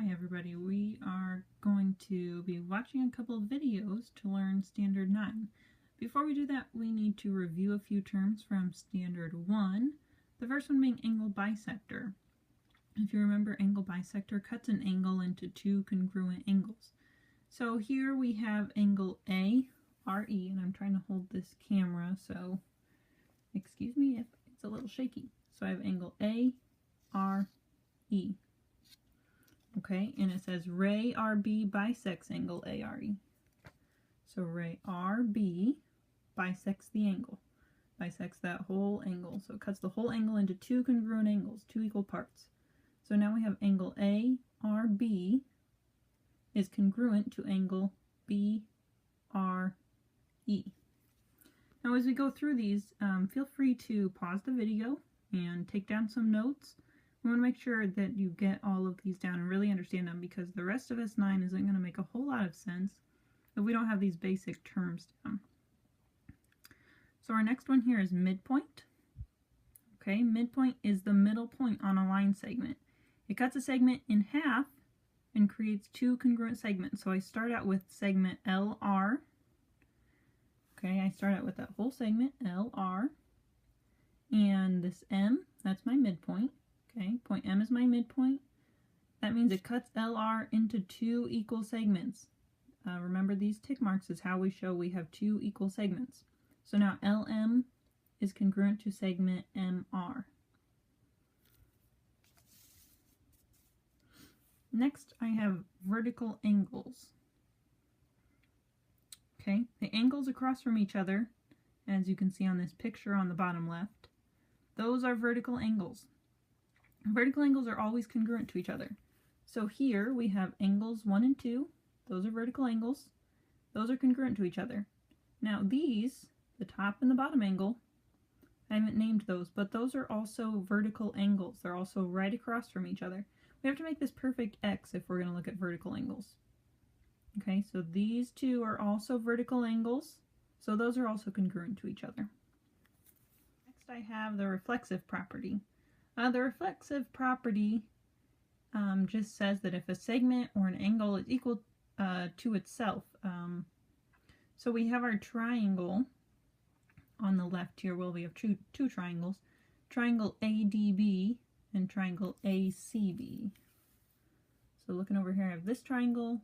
Hi everybody, we are going to be watching a couple of videos to learn Standard 9. Before we do that, we need to review a few terms from Standard 1, the first one being angle bisector. If you remember, angle bisector cuts an angle into two congruent angles. So here we have angle ARE, and I'm trying to hold this camera, so excuse me if it's a little shaky. So I have angle ARE. Okay, and it says ray RB bisects angle ARE. So ray RB bisects the angle, bisects that whole angle. So it cuts the whole angle into two congruent angles, two equal parts. So now we have angle ARB is congruent to angle BRE. Now as we go through these, feel free to pause the video and take down some notes. We want to make sure that you get all of these down and really understand them, because the rest of S9 isn't going to make a whole lot of sense if we don't have these basic terms down. So our next one here is midpoint. Okay, midpoint is the middle point on a line segment. It cuts a segment in half and creates two congruent segments. So I start out with segment LR. Okay, I start out with that whole segment, LR. And this M, that's my midpoint. Okay, point M is my midpoint. That means it cuts LR into two equal segments. Remember, these tick marks is how we show we have two equal segments. So now LM is congruent to segment MR. Next, I have vertical angles. Okay, the angles across from each other, as you can see on this picture on the bottom left, those are vertical angles. Vertical angles are always congruent to each other. So here we have angles 1 and 2. Those are vertical angles. Those are congruent to each other. Now these, the top and the bottom angle, I haven't named those, but those are also vertical angles. They're also right across from each other. We have to make this perfect X if we're going to look at vertical angles. Okay, so these two are also vertical angles. So those are also congruent to each other. Next I have the reflexive property. The reflexive property just says that if a segment or an angle is equal to itself, so we have our triangle on the left here. Well, we have two triangles, triangle ADB and triangle ACB. So looking over here, I have this triangle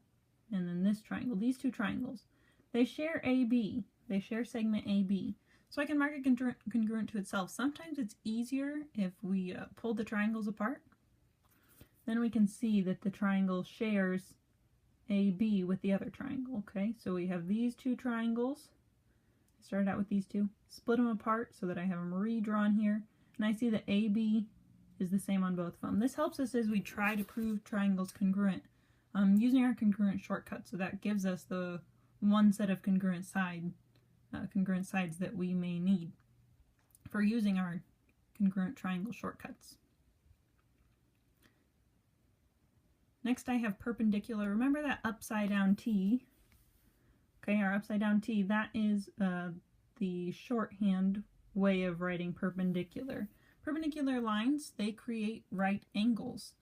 and then this triangle. These two triangles, they share AB. They share segment AB. So I can mark it congruent to itself. Sometimes it's easier if we pull the triangles apart. Then we can see that the triangle shares AB with the other triangle. Okay, so we have these two triangles. I started out with these two. Split them apart so that I have them redrawn here. And I see that AB is the same on both of them. This helps us as we try to prove triangles congruent using our congruent shortcut. So that gives us the one set of congruent sides that we may need for using our congruent triangle shortcuts. Next I have perpendicular. Remember that upside down T? Okay, our upside down T, that is the shorthand way of writing perpendicular. Perpendicular lines, they create right angles.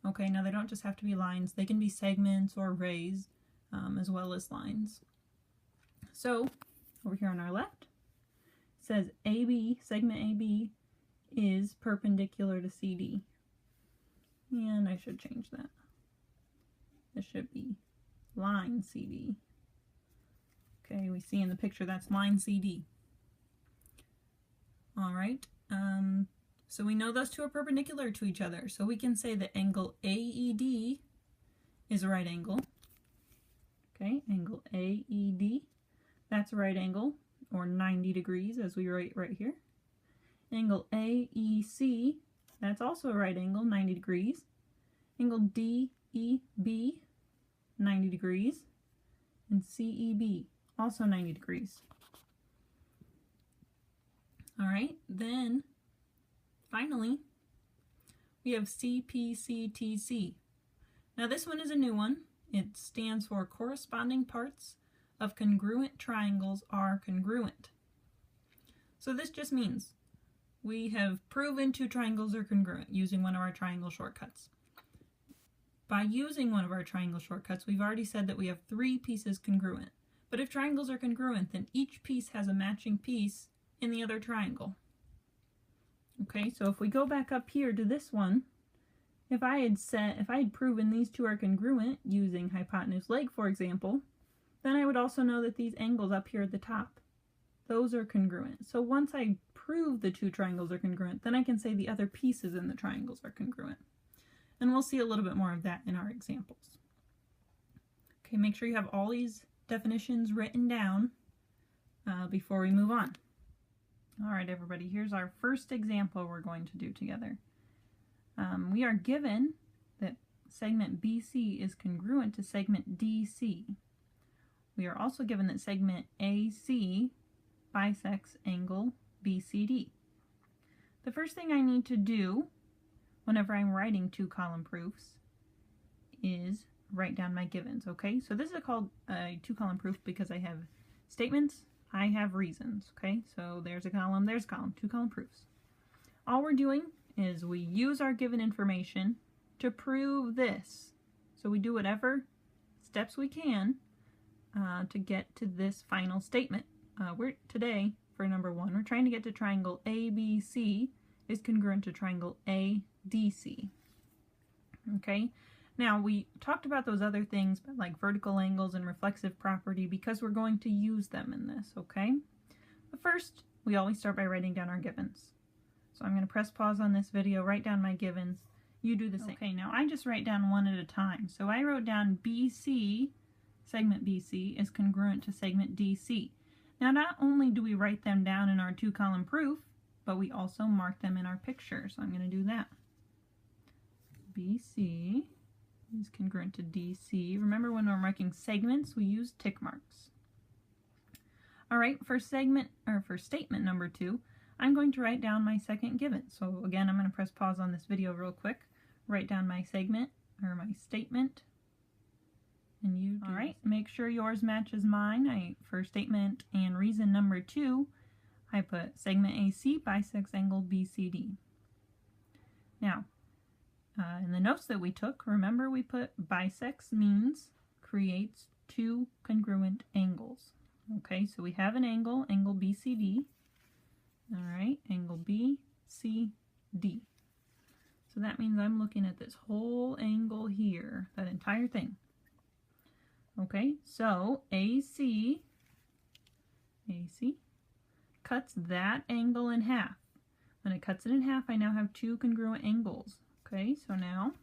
Okay, now they don't just have to be lines, they can be segments or rays as well as lines. So over here on our left, it says AB, segment AB, is perpendicular to CD. And I should change that. This should be line CD. Okay, we see in the picture that's line CD. Alright, so we know those two are perpendicular to each other. So we can say that angle AED is a right angle. Okay, angle AED. That's a right angle, or 90 degrees as we write right here. Angle AEC, that's also a right angle, 90 degrees. Angle DEB, 90 degrees. And CEB, also 90 degrees. Alright, then finally we have CPCTC. Now this one is a new one. It stands for corresponding parts of congruent triangles are congruent. So this just means we have proven two triangles are congruent using one of our triangle shortcuts. By using one of our triangle shortcuts, we've already said that we have 3 pieces congruent. But if triangles are congruent, then each piece has a matching piece in the other triangle. Okay, so if we go back up here to this one, if I had proven these 2 are congruent using hypotenuse leg, for example, then I would also know that these angles up here at the top, those are congruent. So once I prove the 2 triangles are congruent, then I can say the other pieces in the triangles are congruent. And we'll see a little bit more of that in our examples. Okay, make sure you have all these definitions written down before we move on. All right, everybody, here's our first example we're going to do together. We are given that segment BC is congruent to segment DC. We are also given that segment AC bisects angle BCD. The first thing I need to do whenever I'm writing 2-column proofs is write down my givens, okay? So this is called a 2-column proof because I have statements, I have reasons, okay? So there's a column, 2-column proofs. All we're doing is we use our given information to prove this. So we do whatever steps we can to get to this final statement. Today, for number 1, we're trying to get to triangle ABC is congruent to triangle ADC. Okay, now we talked about those other things like vertical angles and reflexive property because we're going to use them in this, okay? But first, we always start by writing down our givens. So I'm going to press pause on this video, write down my givens. You do the same. Okay, now I just write down one at a time. So I wrote down BC, segment BC, is congruent to segment DC. Now not only do we write them down in our 2-column proof, but we also mark them in our picture. So I'm going to do that. BC is congruent to DC. Remember when we're marking segments, we use tick marks. All right, for statement number 2, I'm going to write down my second given. So again, I'm going to press pause on this video real quick, write down my segment or my statement, and you do. All right, make sure yours matches mine. For statement and reason number 2, I put segment AC bisects angle BCD. Now, in the notes that we took, remember we put bisects means creates 2 congruent angles. Okay, so we have an angle, angle BCD. All right, angle BCD. So that means I'm looking at this whole angle here, that entire thing. Okay, so AC cuts that angle in half. When it cuts it in half, I now have 2 congruent angles. Okay, so now,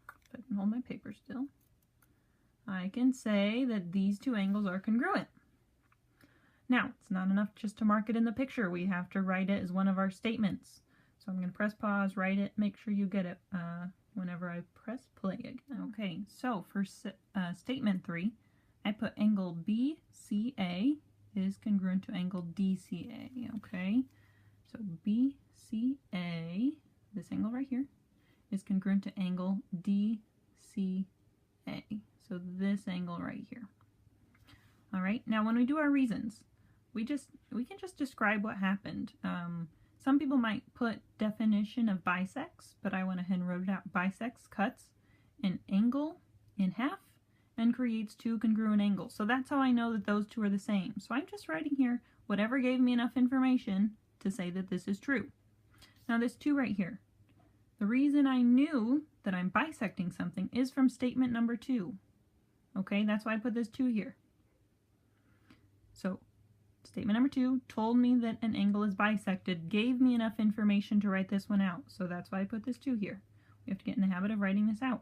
if I can hold my paper still, I can say that these 2 angles are congruent. Now, it's not enough just to mark it in the picture. We have to write it as one of our statements. So I'm going to press pause, write it, make sure you get it whenever I press play again. Okay, so for statement 3, I put angle BCA is congruent to angle DCA. Okay, so BCA, this angle right here, is congruent to angle DCA. So this angle right here. All right, now when we do our reasons, we can just describe what happened. Some people might put definition of bisects, but I went ahead and wrote it out. Bisects cuts an angle in half and creates 2 congruent angles. So that's how I know that those 2 are the same. So I'm just writing here whatever gave me enough information to say that this is true. Now this 2 right here, the reason I knew that I'm bisecting something is from statement number 2. Okay, that's why I put this 2 here. So statement number 2 told me that an angle is bisected, gave me enough information to write this one out. So that's why I put this 2 here. We have to get in the habit of writing this out.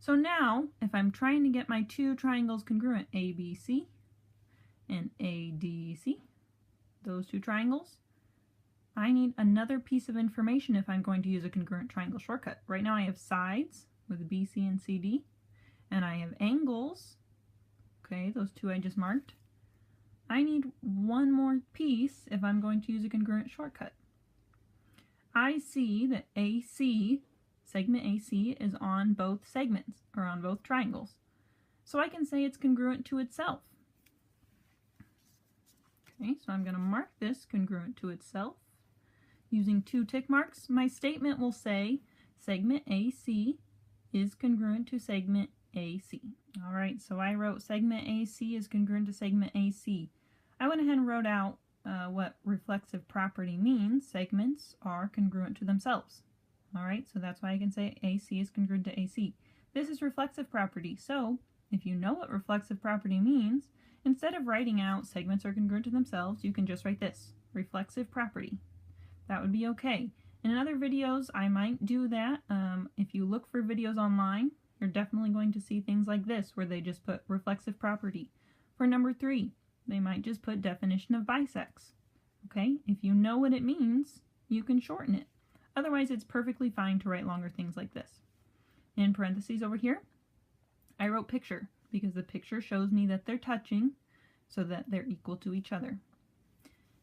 So now, if I'm trying to get my 2 triangles congruent, ABC and ADC, those 2 triangles, I need another piece of information if I'm going to use a congruent triangle shortcut. Right now I have sides with BC and CD, and I have angles, okay, those 2 I just marked. I need one more piece if I'm going to use a congruent shortcut. I see that AC, segment AC, is on both segments, or on both triangles. So I can say it's congruent to itself. Okay, so I'm going to mark this congruent to itself. Using 2 tick marks, my statement will say segment AC is is congruent to segment AC. All right, so I wrote segment AC is congruent to segment AC. I went ahead and wrote out what reflexive property means. Segments are congruent to themselves. All right, so that's why I can say AC is congruent to AC. This is reflexive property, so if you know what reflexive property means, instead of writing out segments are congruent to themselves, you can just write this, reflexive property. That would be okay. In other videos, I might do that. If you look for videos online, you're definitely going to see things like this, where they just put reflexive property. For number 3, they might just put definition of bisects. Okay, if you know what it means, you can shorten it. Otherwise, it's perfectly fine to write longer things like this. In parentheses over here, I wrote picture, because the picture shows me that they're touching, so that they're equal to each other.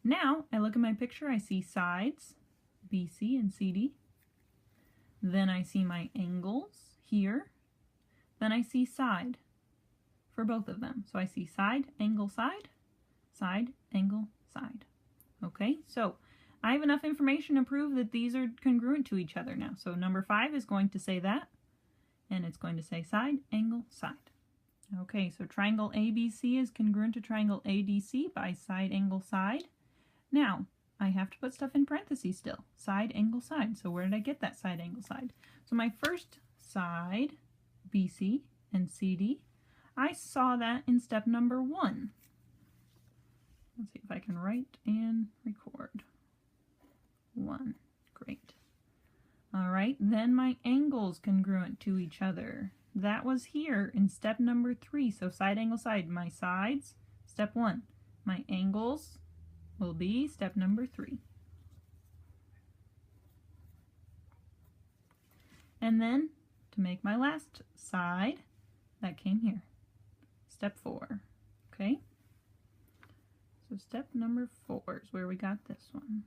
Now, I look at my picture, I see sides, BC and CD. Then I see my angles here. Then I see side for both of them. So I see side, angle, side, side, angle, side. Okay, so I have enough information to prove that these are congruent to each other now. So number 5 is going to say that, and it's going to say side, angle, side. Okay, so triangle ABC is congruent to triangle ADC by side, angle, side. Now, I have to put stuff in parentheses still. Side, angle, side. So where did I get that side, angle, side? So my first side, BC and CD, I saw that in step number 1. Let's see if I can write and record. 1. Great. All right, then my angles congruent to each other. That was here in step number 3. So side, angle, side. My sides, step 1. My angles will be step number 3. And then to make my last side, that came here. Step 4. Okay? So step number 4 is where we got this one.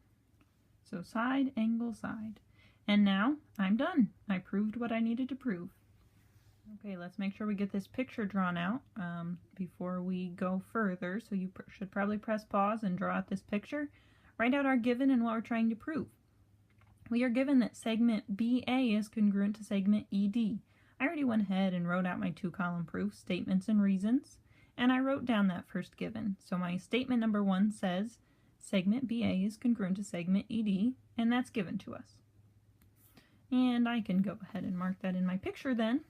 So side, angle, side. And now I'm done. I proved what I needed to prove. Okay, let's make sure we get this picture drawn out before we go further. So you should probably press pause and draw out this picture. Write out our given and what we're trying to prove. We are given that segment BA is congruent to segment ED. I already went ahead and wrote out my 2-column proof, statements and reasons, and I wrote down that first given. So my statement number 1 says segment BA is congruent to segment ED, and that's given to us. And I can go ahead and mark that in my picture then.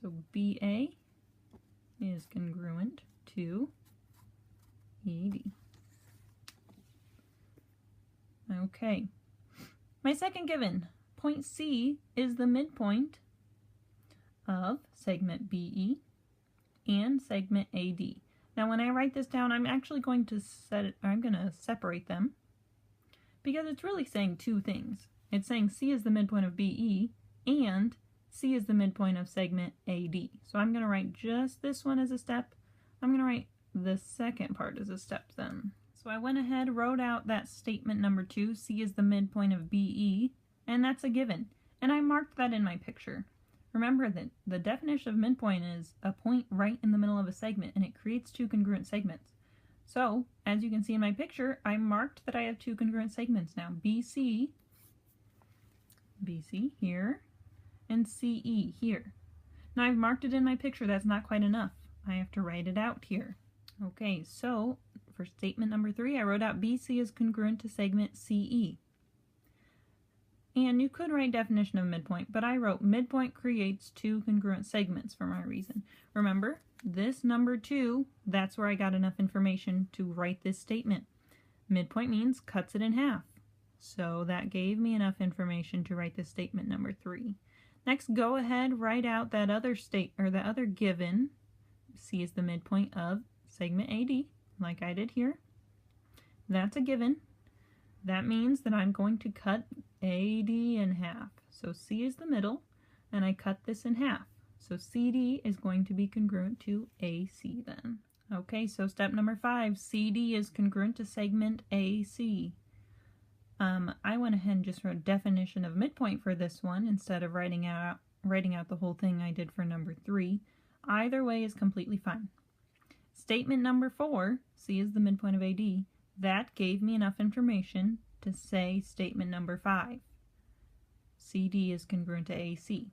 So BA is congruent to ED. Okay. My second given, point C is the midpoint of segment BE and segment AD. Now when I write this down, I'm actually going to separate them, because it's really saying 2 things. It's saying C is the midpoint of BE and C is the midpoint of segment AD. So I'm going to write just this one as a step. I'm going to write the second part as a step then. So I went ahead, wrote out that statement number 2, C is the midpoint of BE, and that's a given. And I marked that in my picture. Remember that the definition of midpoint is a point right in the middle of a segment, and it creates 2 congruent segments. So, as you can see in my picture, I marked that I have 2 congruent segments now. BC here, and CE here. Now I've marked it in my picture. That's not quite enough. I have to write it out here. Okay, so for statement number 3, I wrote out BC is congruent to segment CE. And you could write definition of midpoint, but I wrote midpoint creates 2 congruent segments for my reason. Remember, this number 2, that's where I got enough information to write this statement. Midpoint means cuts it in half. So that gave me enough information to write this statement number 3. Next, go ahead, write out that other given. C is the midpoint of segment AD, like I did here. That's a given. That means that I'm going to cut AD in half. So C is the middle, and I cut this in half. So CD is going to be congruent to AC then. Okay, so step number 5, CD is congruent to segment AC. I went ahead and just wrote definition of midpoint for this one instead of writing out the whole thing I did for number 3. Either way is completely fine. Statement number 4, C is the midpoint of AD, that gave me enough information to say statement number 5. CD is congruent to AC.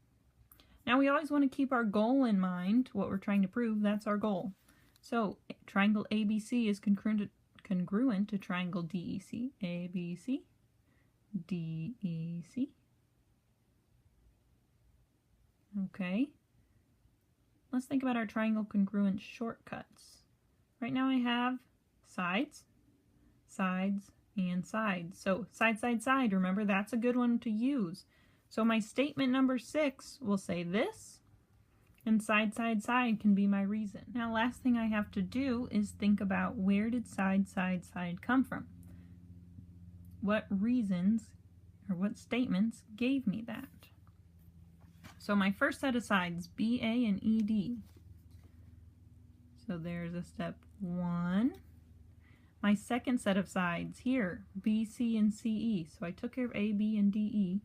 Now we always want to keep our goal in mind, what we're trying to prove, that's our goal. So triangle ABC is congruent to triangle DEC. ABC, DEC. Okay. Let's think about our triangle congruent shortcuts. Right now I have sides, sides, and sides. So side, side, side, remember that's a good one to use. So my statement number 6 will say this, and side, side, side can be my reason. Now last thing I have to do is think about where did side, side, side come from? What reasons or what statements gave me that? So my first set of sides, BA and ED. So there's a step 1. My second set of sides here, BC and CE. So I took care of AB and DE.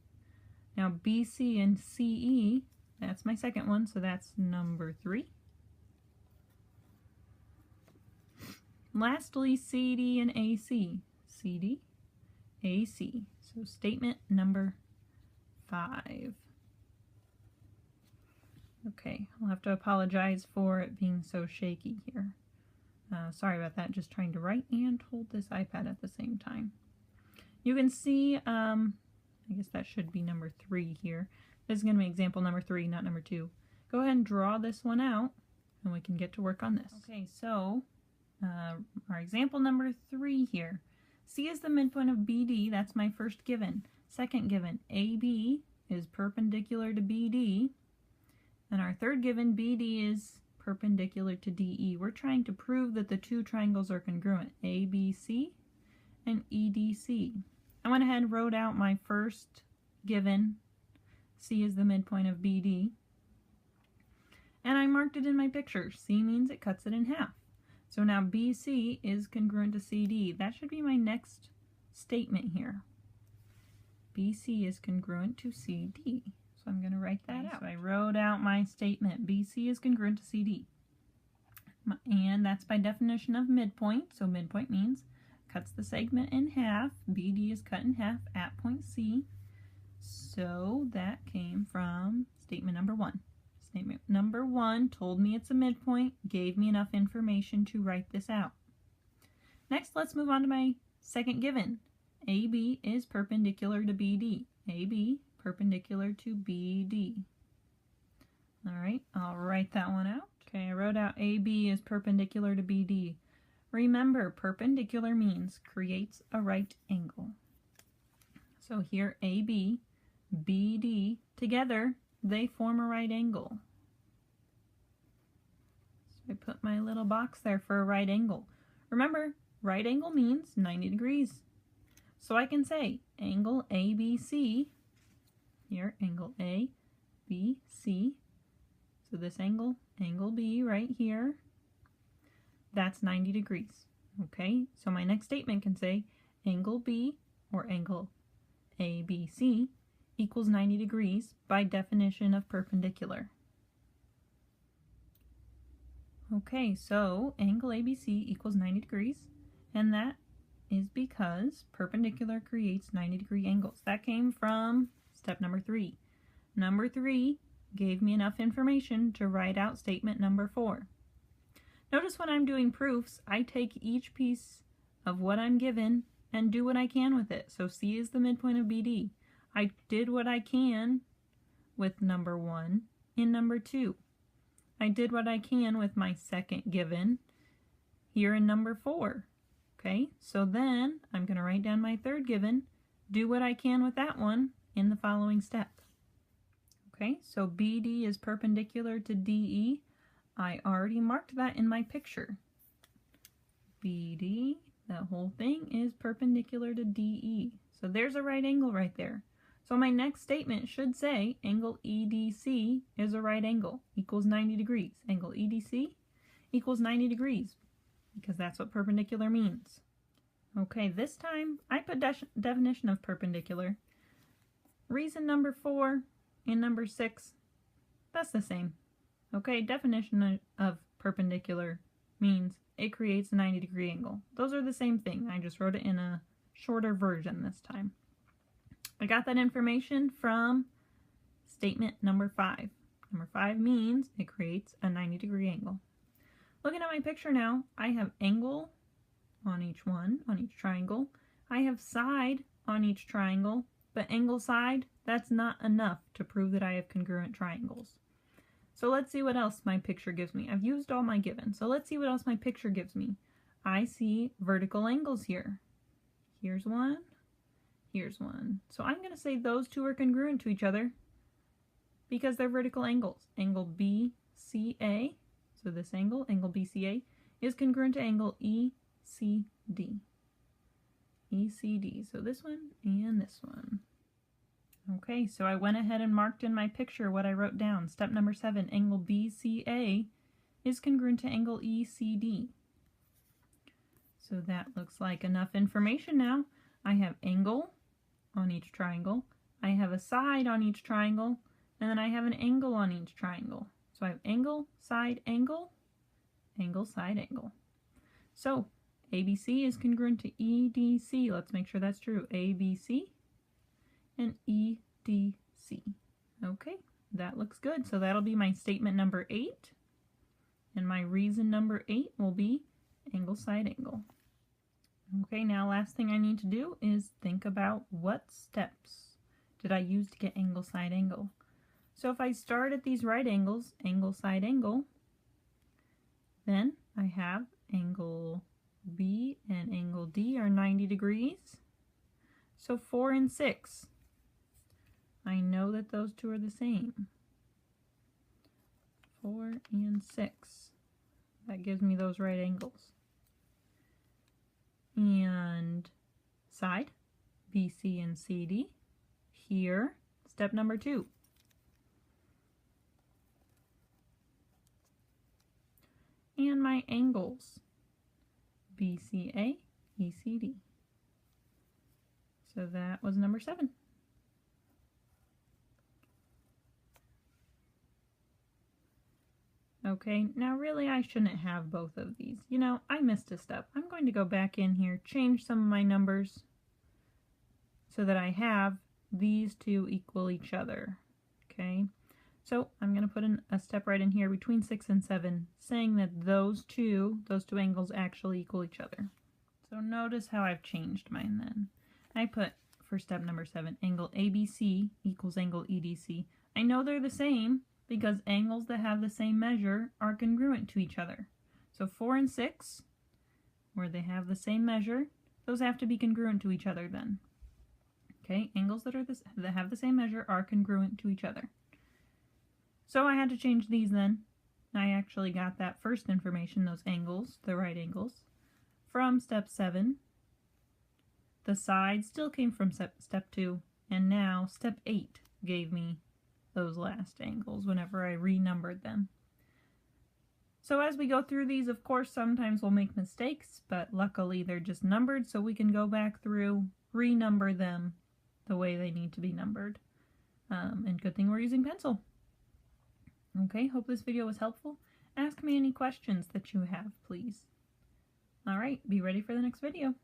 Now BC and CE, that's my second one, so that's number 3. Lastly, CD and AC. CD, AC. So statement number 5. Okay, I'll have to apologize for it being so shaky here. Sorry about that, just trying to write and hold this iPad at the same time. You can see, I guess that should be number 3 here. This is going to be example number 3, not number 2. Go ahead and draw this one out, and we can get to work on this. Okay, so our example number 3 here. C is the midpoint of BD, that's my first given. Second given, AB is perpendicular to BD. And our third given, BD is perpendicular to DE. We're trying to prove that the two triangles are congruent, ABC and EDC. I went ahead and wrote out my first given, C is the midpoint of BD, and I marked it in my picture. C means it cuts it in half. So now BC is congruent to CD. That should be my next statement here. BC is congruent to CD. So I'm going to write that out. So I wrote out my statement. BC is congruent to CD. And that's by definition of midpoint. So midpoint means cuts the segment in half. BD is cut in half at point C. So that came from statement number 1. Statement number 1 told me it's a midpoint, gave me enough information to write this out. Next, let's move on to my second given. AB is perpendicular to BD. AB perpendicular to BD. All right, I'll write that one out. Okay, I wrote out AB is perpendicular to BD. Remember, perpendicular means creates a right angle. So here AB, BD, together they form a right angle. So I put my little box there for a right angle. Remember, right angle means 90 degrees. So I can say angle ABC, here, angle A, B, C. So this angle, angle B right here, that's 90 degrees. Okay, so my next statement can say angle B, or angle ABC, equals 90 degrees by definition of perpendicular. Okay, so angle ABC equals 90 degrees, and that is because perpendicular creates 90 degree angles. That came from step number 3. Number 3 gave me enough information to write out statement number 4. Notice when I'm doing proofs, I take each piece of what I'm given and do what I can with it. So C is the midpoint of BD. I did what I can with number 1 in number 2. I did what I can with my second given here in number 4. Okay, so then I'm going to write down my third given, do what I can with that one in the following step. Okay, so BD is perpendicular to DE. I already marked that in my picture. BD, that whole thing is perpendicular to DE. So there's a right angle right there. So my next statement should say angle EDC is a right angle, equals 90 degrees. Angle EDC equals 90 degrees, because that's what perpendicular means. Okay, this time I put definition of perpendicular. Reason number 4 and number 6, that's the same. Okay, definition of perpendicular means it creates a 90 degree angle. Those are the same thing. I just wrote it in a shorter version this time. I got that information from statement number 5. Number 5 means it creates a 90-degree angle. Looking at my picture now, I have angle on each triangle. I have side on each triangle, but angle side, that's not enough to prove that I have congruent triangles. So let's see what else my picture gives me. I've used all my given, so let's see what else my picture gives me. I see vertical angles here. Here's one, here's one. So I'm going to say those two are congruent to each other because they're vertical angles. Angle BCA, so this angle, angle BCA, is congruent to angle ECD. ECD, so this one and this one. Okay, so I went ahead and marked in my picture what I wrote down. Step number 7, angle BCA is congruent to angle ECD. So that looks like enough information now. I have angle on each triangle, I have a side on each triangle, and then I have an angle on each triangle. So I have angle, side, angle, angle, side, angle. So ABC is congruent to EDC. Let's make sure that's true. ABC and EDC. Okay, that looks good. So that'll be my statement number 8. And my reason number 8 will be angle, side, angle. Okay, now last thing I need to do is think about what steps did I use to get angle, side, angle. So if I start at these right angles, angle, side, angle, then I have angle B and angle D are 90 degrees. So 4 and 6. I know that those two are the same. 4 and 6. That gives me those right angles. And side, BC and CD. Here, step number 2. And my angles, BCA, ECD. So that was number 7. Okay, now really I shouldn't have both of these. You know, I missed a step. I'm going to go back in here, change some of my numbers so that I have these two equal each other. Okay, so I'm going to put in a step right in here between 6 and 7, saying that those two angles actually equal each other. So notice how I've changed mine then. I put, for step number 7, angle ABC equals angle EDC. I know they're the same because angles that have the same measure are congruent to each other. So 4 and 6, where they have the same measure, those have to be congruent to each other then. Okay, angles that have the same measure are congruent to each other. So I had to change these then. I actually got that first information, those angles, the right angles, from step 7. The side still came from step 2, and now step 8 gave me those last angles whenever I renumbered them. So as we go through these, of course, sometimes we'll make mistakes, but luckily they're just numbered, so we can go back through, renumber them the way they need to be numbered. And good thing we're using pencil. Okay, hope this video was helpful. Ask me any questions that you have, please. All right, be ready for the next video.